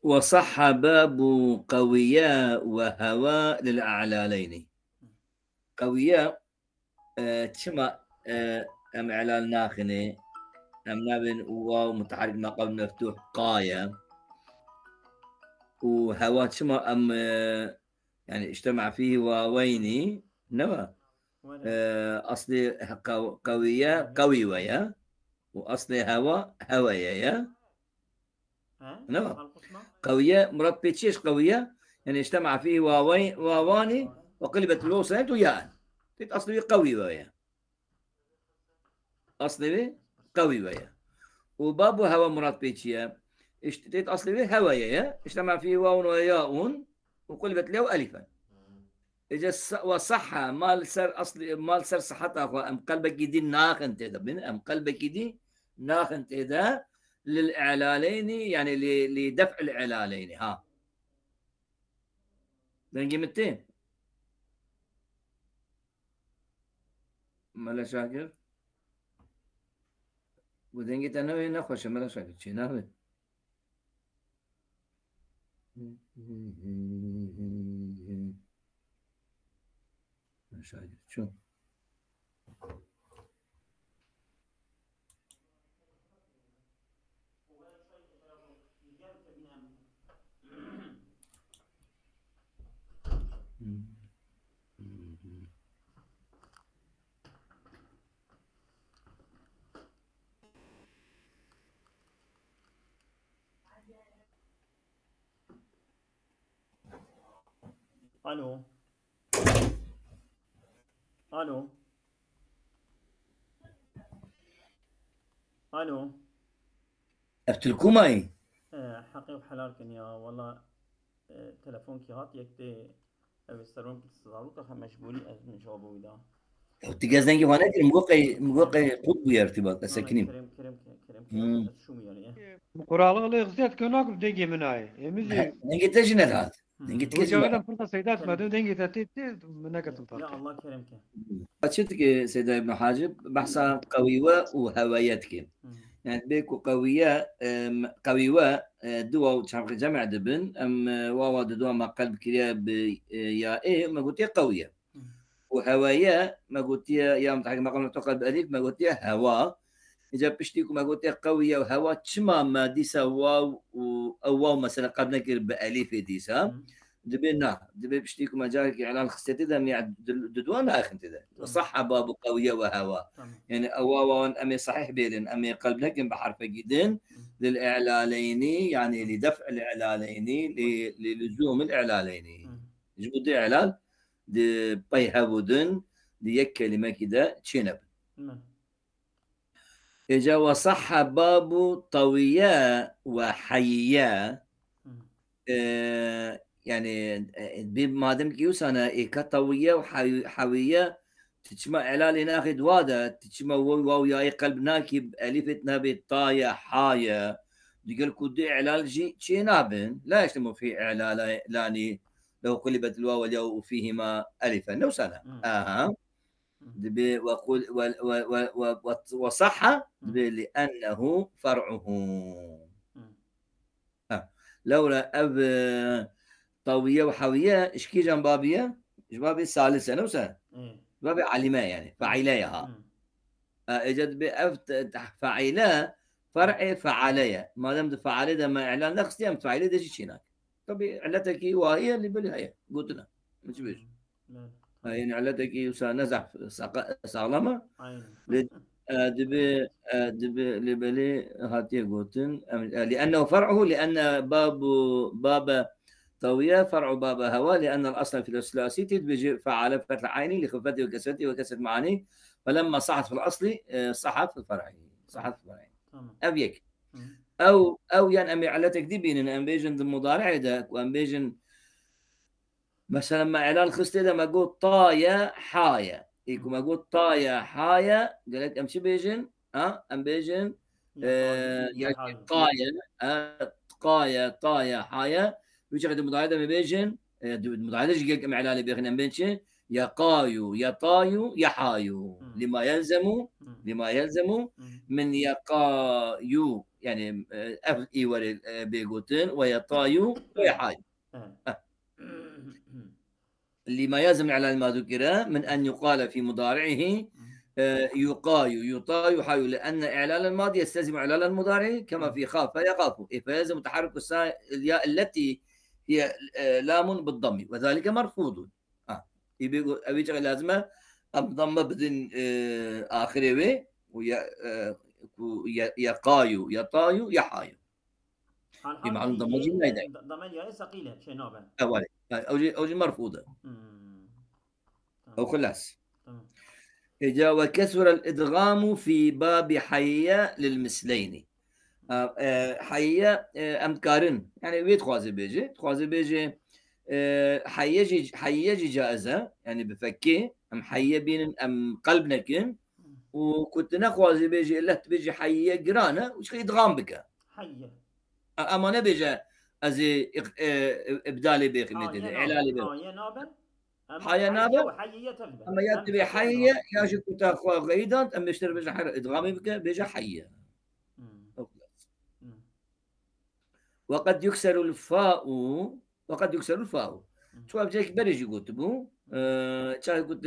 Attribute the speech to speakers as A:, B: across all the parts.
A: وصح باب قوياء وهواء للأعلالين. قوياء تشما أم إعلال ناخنة أم نابن واو متحرك ما قبل مفتوح قاية، وهواء تشما أم يعني اجتمع فيه واوين نوى أصلي قوية قوي ويا، وأصلي هواء هوايا يا نوى قوية مربي تشيش قوية يعني اجتمع فيه واواني وقلبت الوصلت وياء أصلي قوي ويا، أصلي قوي ويا، وبابو هوا مراد بيتشيا اشتريت أصلي هوايا اجتمع فيه واو وياء وقلبت له ألفا. إجا وصح مال سر أصلي مال سر صحتها أم قلبك دي ناخن تدا من أم قلبك دي ناخن تدا للإعلالين يعني لدفع الإعلالين ها دنجي متين ملا شاكر ودنجي تنوي نخوش ملا شاكر شي ناوي شاكر شو
B: الو الو الو
A: افتلكو ماي
B: حقيقة حلالكن يا والله تلفونك هات يكتي أبسترون كتصدروك أخا مشغولي أزمن شعبه ودا
A: تجازنجي هناك مقوقي قطبي ارتباط ساكنين
B: كريم شو يعني
C: مقراله لا يغزيت كناك بدقي مناي يمزي
A: نجي تجنت هات نجي تجي
C: وجاودا فرصه سيدات ما دون دنجي تاتي منك تنطق
B: يا الله كريم
A: شتك سيدة ابن حاجب بحثا قويوة وهوايتك يعني بيكو قوية قويوة دوا وشامخ جمع دبن أم واوا دوا ما قلب كريا يا إيه ما قلت قوية، وهواية ما قلت يا متحق ما قلنا تقل بأليف ما قلت هوا إذا بشتيكو ما قلت قوية وهوا تشما ما ديسا واو أو واو مثلا قد نكر بأليف ديسا دبنا دبي بشتيكو ما جاك إعلان خستي ذا من ددوان آخر ذا وصح باب قوية وهوا يعني أواوا أمي صحيح بيرن أمي قلب نكن بحرف جدين للإعلالين يعني لدفع الإعلالين للزوم الإعلالين جود إعلال دي بيهودن دي كلمة كده تشينب إجا وصح باب طويا وحيا يعني بما دام كيوس أنا كطوية وحوية تجمع إعلالي ناخد وادا تجمع واو يا قلب ناكب ألفتنا بالطاية حاية يقول كودي إعلال شي نابن لا يشتموا في إعلال لاني لو قلبت الواو والياء فيهما ألفا نو سنة وقل وصح لأنه فرعه لولا أب طوية وحوية إشكي جنبابية جنبابية ثالثة نوسا جنبابية علماء يعني فعيلاها إجد بأفت فعيلا فرع فعليا ما دام فعليا ما إعلان نقص يوم فعليا ده شيء هناك طبي علتك وهي اللي بالهي قلتنا مش بيش يعني علتك نزح سالمة دبي لبلي هاتي قوتن لأنه فرعه لأن باب طوية فرع باب هوا لأن الأصل في الثلاثي تدبج فعل فتح العين لخفته وكسرته وكسرت معانيه فلما صحت في الأصل صحت في الفرع صحت في الفرع أبيك أو يعني أمي علتك دي بين أن بيجن المضارع ده وأن بيجن مثلا ما إعلان خستي ده ما قلت طايا حايا يكون ما قلت طايا حايا قالت أمشي بيجن أم بيجن قايا طايا حايا ويش غادي مضاعدة ما بيجن مضاعدة جيك إعلان بيخنا بينشين يقايو يطايو يحايو لما يلزم من يقايو يعني إيوار بيغوتن ويطايو ويحايو لما يلزم على ما ذكر من أن يقال في مضارعه يقايو يطايو حايو، لأن إعلال الماضي يستلزم إعلال المضارع كما في خاف يخاف، فيلزم تحرك الياء التي هي لام بالضم وذلك مرفوض. يبقى أبي لازمة الضمة بدن آخره يقايو يطايو يحايو.
B: في
A: معلوم ضمة جملة
B: ضمة ثقيلة شيء نوبة
A: أولي أوجي مرفوضة أو خلاص. إجا وكسر الإدغام في باب حية للمثلين. حية أمكارن يعني بيت خوازي بيجي حيجي جائزة يعني بفكي أم حية بين أم قلب نكن وكنت نخوازي بيجي إلا تبيجي حية قرانة وش إدغام بك
B: حية
A: أما نبيجي أزي إبدالي بيخ إعلالي بيخ
B: يا نابل
A: حية نابل
B: حية تبدأ
A: أما يتبي حية يا شو كنت أخوة غيدا أم يشتري بيجي حية إدغامي بك بيجي حية. وقد يكسر الفاء شو أبجيك بريجي قلت بو شو قلت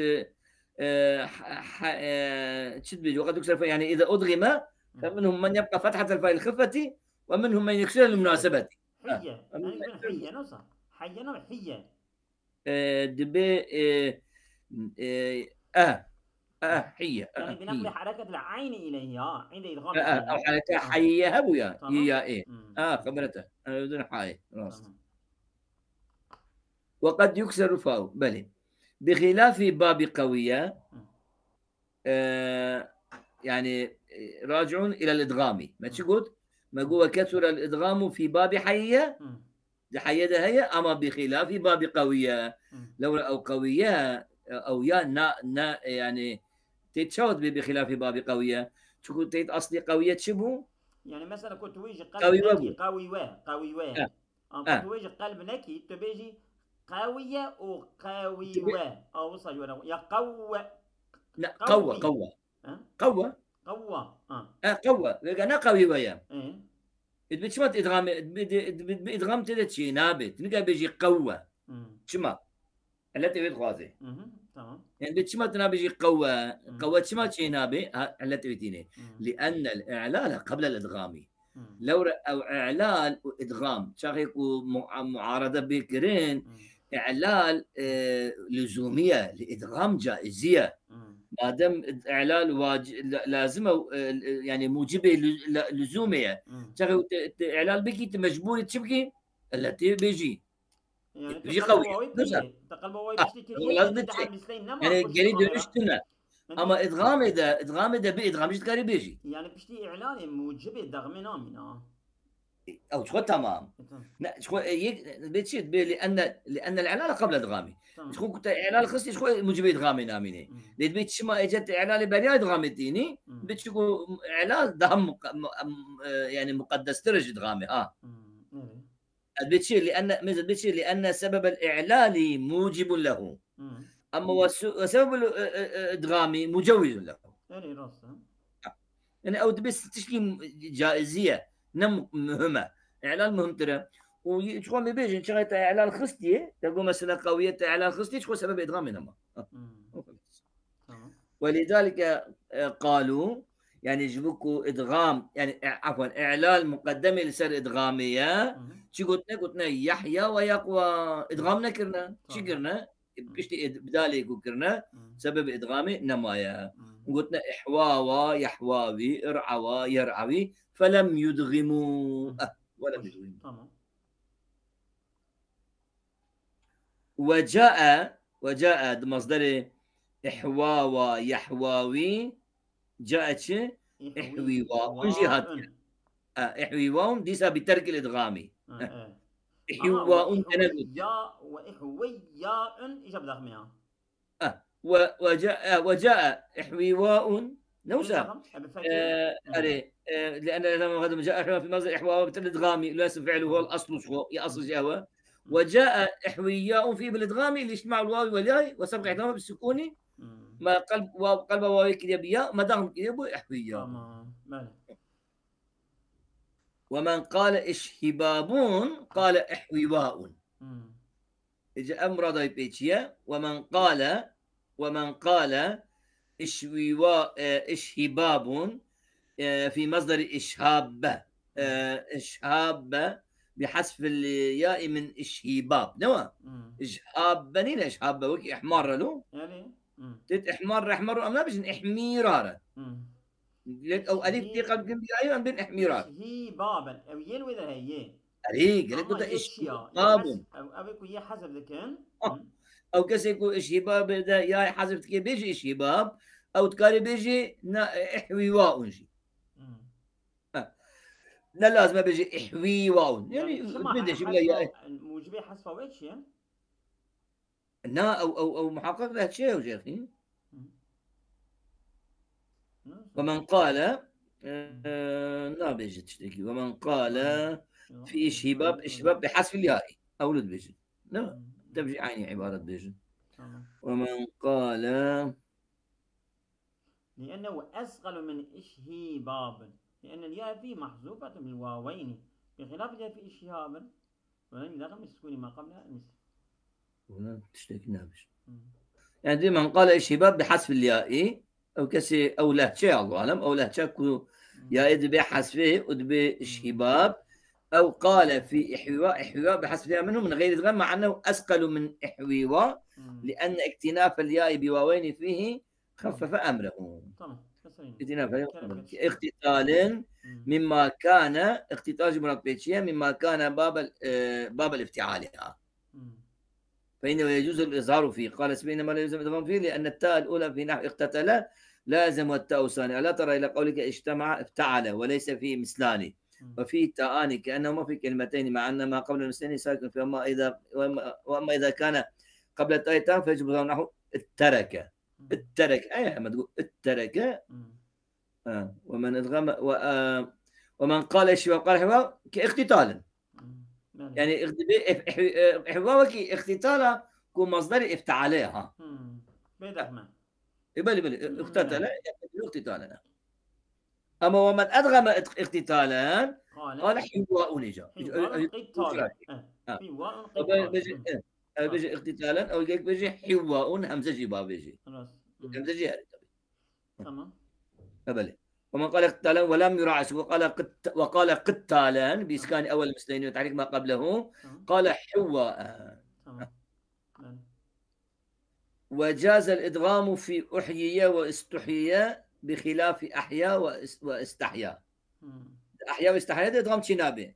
A: شد بيجي وقد يكسر الفاء يعني إذا أدغم فمنهم من يبقى فتحة الفاء الخفة ومنهم من يكسر المناسبة.
B: حية حية نصح حية نوع حية
A: دبي حية
B: يعني بنقل حركة العين إليها عند إدغام
A: أو حركة حية هبويا هي إيه خبرته أنا بدون حاي راس. وقد يكسر الفاء بلي بخلاف باب قوية يعني راجعون إلى الإدغام ما تقول ما هو كسر الإدغام في باب حية حية ده هي أما بخلاف باب قوية لو أو قوية أو يا نا يعني تتشود بخلاف باب قوية تقول تيت أصلي قوية شبه
B: يعني مثلا كنت ويجي قلب نكي قوي كنت ويجي قلب نكي تبيجي قوية وقوي أو وصل يا قوة
A: لا قوة قوة أنا قوي ويا بتشمت إدغام تلت شيء نابت نقا بيجي قوة شما التي بيت خوازي يعني بتشمت بيجي قوة شما شيء نابي التي بتيني لأن الإعلال قبل الإدغام لو أو إعلال وإدغام شاخيكو معارضة بكرين إعلال لزومية لإدغام جائزية ما دام إعلال لازمة يعني موجبة لزومية شاخي إعلال بكي تمجبور تشبكي التي بيجي
B: يعني
A: بيجي قوي يعني قريب يشتنا أما إدغام إذا بإدغام جد قريب بيجي
B: يعني بشتي إعلان موجبة دغمنا منا
A: أو شو تمام لا شو بتشد لأن الإعلان قبل إدغامي شو كنت إعلان خصني شو موجب إدغامي ناميني ليت بيت شما إجت إعلان بريا إدغامي تيني بتشكو إعلان دهم يعني مقدس ترج إدغامي بتشير لأن سبب الإعلان موجب له أما وسبب الإدغامي مجوز له يعني أو بس تشكي جائزية مهمة إعلان مهم ترى وشو ما بيجي شغلة إعلان خصتي تقول مثلا قوية إعلان خصتي شو سبب إدغام نما ولذلك قالوا يعني يجبكوا إدغام يعني عفوا إعلان مقدمة لسر إدغامية شو قلنا يحيى ويقوى إدغامنا كرنا شو كرنا بشتي بدالي كرنا سبب إدغامي نمايا وقلنا إحواوا يحواوي إرعوا يرعوي فلم يدغموا ولم يدغموا وجاء مصدر إحواوا يحواوي جاءت إحويوا من جهات إحويوا ديسا بترك الإدغامي إحواء تنزل
B: يا وإحوياء إجاب دغمها
A: وجاء إحويواء نوسا لأن لما جاء في مصدر إحواء بتل إدغامي لا اسم فعله هو الأصل شو أصل جاء وجاء إحوياء فيه بالإدغام الاجتماع الواو والياء وسبق إحداهما بالسكون ما قلب واو كده بياء ما دام كده إحوياء.
B: تمام.
A: ومن قال إشهبابون قال إحويواء. إجا أمر ضاي بيتشيا ومن قال إشهباب في مصدر إشهاب إشهاب بحذف الياء من إشهباب نوا إشهاب بنين إشهاب وكي إحمار له
B: يعني
A: تت إحمار أم لا بجن إحميرارة أو ألف تي قبل جنبي أيوة بين إحميرار
B: هي بابا أو ين وإذا هي
A: أريق قلت بده إشهباب
B: أو يكون يحذف ذكان
A: أو كسي يكون إشهباب ده يا حذف كي بيجي إشهباب أو تكاري بيجي إحويواء نجي لا لازم بيجي إحوي واو
B: يعني
A: بدش
B: موجبة حذفه ويش يعني
A: نا أو محقق له شيء يا أخي. ومن قال لا بيجي تشتكي ومن قال في إشهباب بحذف الياء أولد بيجي لا تبجي عيني عبارة بيجي. ومن قال
B: لأنه أثقل من إشهباب لأن الياء فيه محذوفة بالواوين بخلاف الياء في إشهابا ولم يدغم السكون ما قبلها المثل.
A: ولا تشتكي نابش. يعني دي من قال إشهباب بحذف الياء أو كسي أو لهجة الله أعلم أو لهجة كو يا إد بحذفه ودب إشهباب أو قال في إحواء بحذف الياء منه من غير إدغام مع أنه أثقل من إحويواء لأن اكتناف الياء بواوين فيه خفف أمره. اختتال مما كان اختتال جملة بيتشية مما كان باب الافتعالها فإنه يجوز الإظهار فيه. قال سبحانه ما لا يلزم الإظهار فيه لأن التاء الأولى في نحو اختتل لازم والتاء الثانية ألا ترى إلى قولك اجتمع افتعل وليس فيه مثلان وفيه تاءان كأنهما في كلمتين مع أن ما قبل المثلين ساكن في وأما إذا كان قبل التاء فيجب نحو الترك أي ما تقول الترك ومن ادغم ومن قال الشباب قال حوار كاختتالا يعني حوار كاختتالا كو مصدر افتعالها بلي اختتالا اما ومن ادغم اختتالا قال حواء نجا بيجي اختتالا او بيجي حواء همزه جيبها بيجي همزه جيبها
B: تمام
A: أبلي. ومن قال اقتالا ولم يراعس وقال قتالا بإسكان أول المثلين وتحريك ما قبله قال حواء. وجاز الإدغام في أحيية واستحيية بخلاف أحياء واستحياء. أحياء واستحياء ده إدغام تشنابه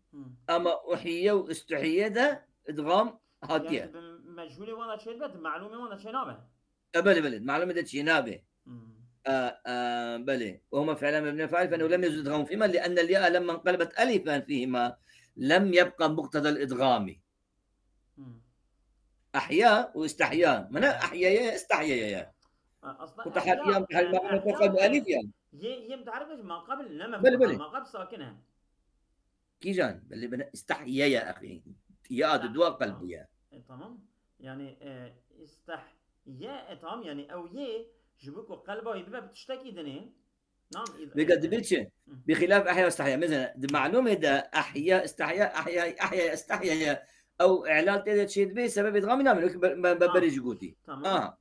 A: أما أحيية واستحيية ده إدغام هاتية
B: يعني مجهولي وانا تشنابه معلومة وانا تشنابه
A: بلي معلومة تشنابه بلي وهما فعلا مبني فاعل فانه لم يجوز ادغام فيهما لان الياء لما انقلبت الفا فيهما لم يبقى مقتضى الادغام. احياء واستحياء من احياء استحياء وتحيا قلب الف يعني
B: هي بتعرفش ما قبل لما
A: بلي
B: ما قبل ساكنها
A: كيجان بلي استحيا يا اخي يا دوا قلبيا
B: تمام يعني استحياء تمام يعني او جبوكو قلبه يبقى بتشتكي دنين نعم
A: بقد بيتشن بخلاف احياء واستحياء مثلا المعلومه ده احياء استحياء احياء استحياء او اعلال تقدر تشيد به سبب ادغام نعمل ببرج جوتي
B: تمام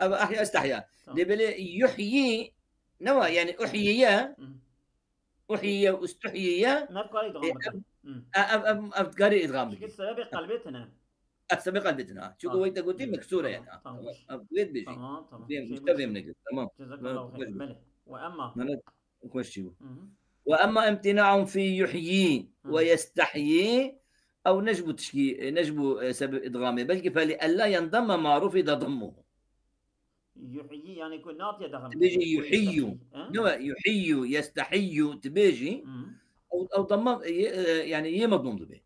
A: او احياء استحياء لبلي يحيي نوع يعني احيي واستحيي
B: ما بقى ادغام
A: افكاري ادغام
B: سبب قلبتنا
A: السابقه بدنا شو قويت قلت مكسوره يعني قويت بيجي مستفهم نقول تمام
B: جزاك الله خير
A: واما امتناع في يحيي ويستحيي او نجب سبب ادغامه بل فلئلا ينضم ما رفض ضمه
B: يحيي يعني يكون ناطيه دغم
A: تبيجي يحيي يستحيي تبيجي او ضم يعني هي مضموم به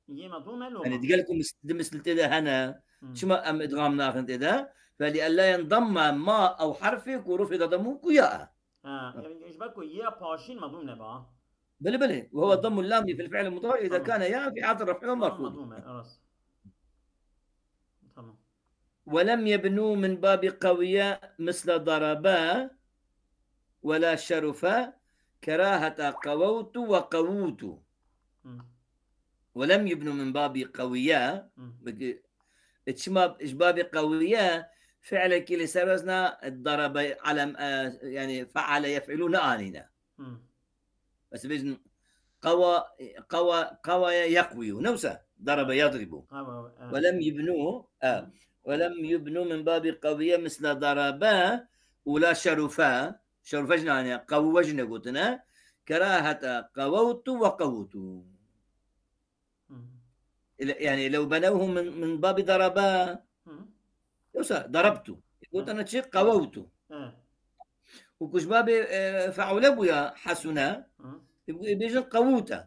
B: هي مضمومه له
A: يعني قال لكم مثل كذا هنا شو ما ام ادغام ناخذ كذا فلئلا ينضم ما او حرفك ورفض ضمه كيا
B: يعني ايش بكو يا باشين مضموم نبا
A: بلي بلي، وهو ضم اللام في الفعل المضارع إذا كان ياء في حالة الرفع والمخفوض.
B: تمام.
A: ولم يبنوا من باب قوية مثل ضربا ولا شرفا كراهة قووت وقووت. ولم يبنوا من باب قوية باب قوية فعلك اللي سرزنا الضرب على يعني فعل يفعلون آننا بس بيجن قوى يقوي نوسى ضرب يضرب. ولم يبنوا ولم يبنوا من باب قوية مثل ضربا ولا شرفا جنانيا قوجنا قلتنا كراهة قووت وقووت. يعني لو بنوه من باب ضربا يوسى ضربت قلت انا شيء قووت وكش باب فعلبوا يا حسنا بيجن قووته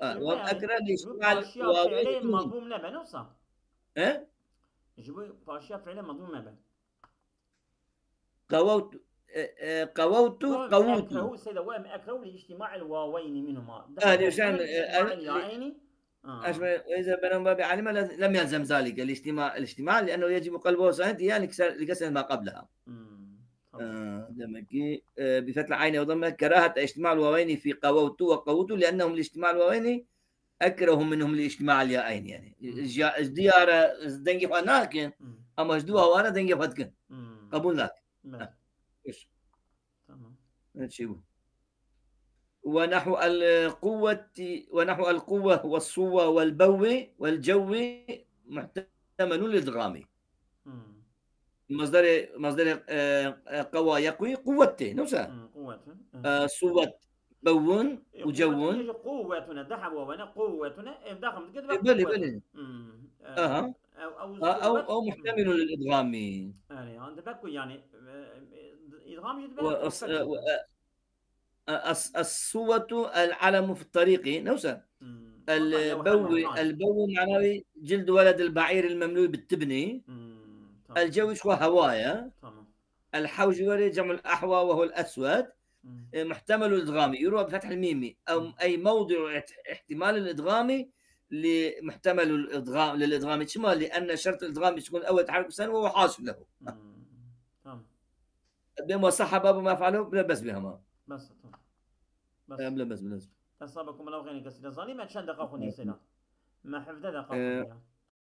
A: واكره الاجتماع
B: فعليه مضموم نبا نوصى جيبوا باشياء فعليه مضموم نبا
A: قووت
B: أكره سيدا وهم أكره لاجتماع الواوين منهما
A: اجتماع
B: اليائين
A: إذا بنوا باب علم لم يلزم ذلك الاجتماع لأنه يجب قلبه صحيح يعني لكسر ما قبلها. بفتح العين وضمها كراهة اجتماع الواوين في قووت وقووت لأنهم الاجتماع الواوين أكره منهم الاجتماع اليائين يعني الديارة دنجي فناكن أما جدوها وانا دنجي فتكن قبول لك. إيش؟ تمام. ونحو القوة والصوة والبو والجو محتمل للإدغام. مصدر قوى يقوي قوته نفسها صوة بون وجون
B: قوتنا دحب وانا قوتنا دخل كده
A: بلي أو محتمل للإدغام
B: يعني عند بكو يعني إدغام
A: الصوة العلم في الطريق نوسا. البو معناه جلد ولد البعير المملوء بالتبني. الجوش هوايا. الحوج جمع الأحوى وهو الأسود. محتمل الإدغام يروى بفتح الميم أو أي موضع احتمال الإدغام لمحتمل الإدغام للإدغام شمال لأن شرط الإدغام يكون أول تحرك سنة وهو حاصل له. بما صح باب ما فعله بس بهما
B: بس
A: بس
B: أصابكم الله خير كثيرا ظالما شن دقائق نيسنا ما حفظ دقائق